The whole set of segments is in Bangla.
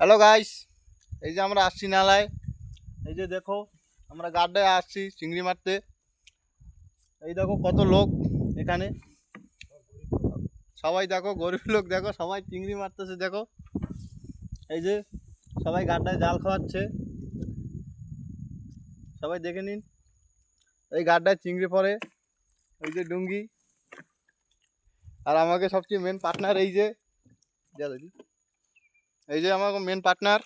হ্যালো গাইস, এই যে আমরা আসছি নালায়। এই যে দেখো, আমরা গাড্ডায় আসছি চিংড়ি মারতে। এই দেখো কত লোক এখানে, সবাই দেখো গরিব লোক, দেখো সবাই চিংড়ি মারতেছে। দেখো এই যে সবাই গাড্ডায় জাল খাওয়াচ্ছে, সবাই দেখে নিন। এই গাড্ডায় চিংড়ি পড়ে, এই যে ডুঙ্গি। আর আমাকে সবচেয়ে মেন পার্টনার এই যে এই যে আমার মেন পার্টনার।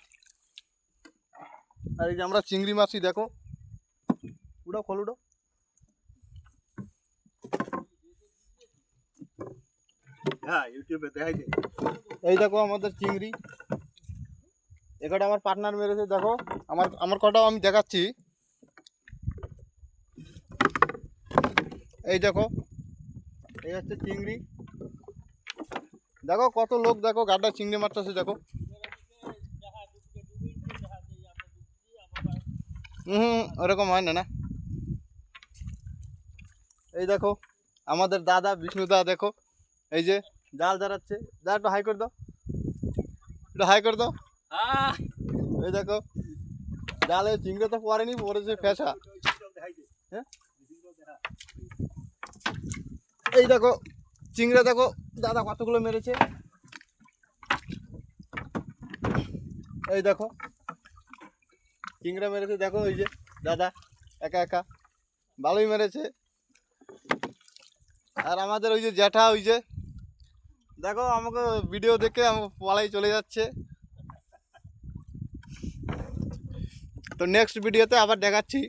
আর এই যে আমরা চিংড়ি মারছি, দেখো উড়ো খোল উড়ো। হ্যাঁ, ইউটিউবে দেখাই যায়। এই দেখো আমাদের চিংড়ি, এখানে আমার পার্টনার মেরেছে। দেখো আমার আমার কটাও আমি দেখাচ্ছি। এই দেখো, এই হচ্ছে চিংড়ি। দেখো কত লোক, দেখো গাড্ডা চিংড়ি মারতেছে। দেখো ওরকম হয় না। এই দেখো আমাদের দাদা বিষ্ণুদা, দেখো এই যে জাল দাঁড়াচ্ছে। যা একটু হাই করে দাও, একটু হাই করে দাও। এই দেখো জালে চিংড়ি তো পড়েনি, পড়েছে ফেসা। হ্যাঁ, এই দেখো চিংড়ি, দেখো দাদা কতগুলো মেরেছে। এই দেখো চিংড়া মেরেছে, দেখো ওই যে দাদা একা একা ভালোই মেরেছে। আর আমাদের ওই যে জ্যাঠা, ওই যে দেখো আমাকে ভিডিও দেখে আমাকে পলাই চলে যাচ্ছে। তো নেক্সট ভিডিওতে আবার দেখাচ্ছি।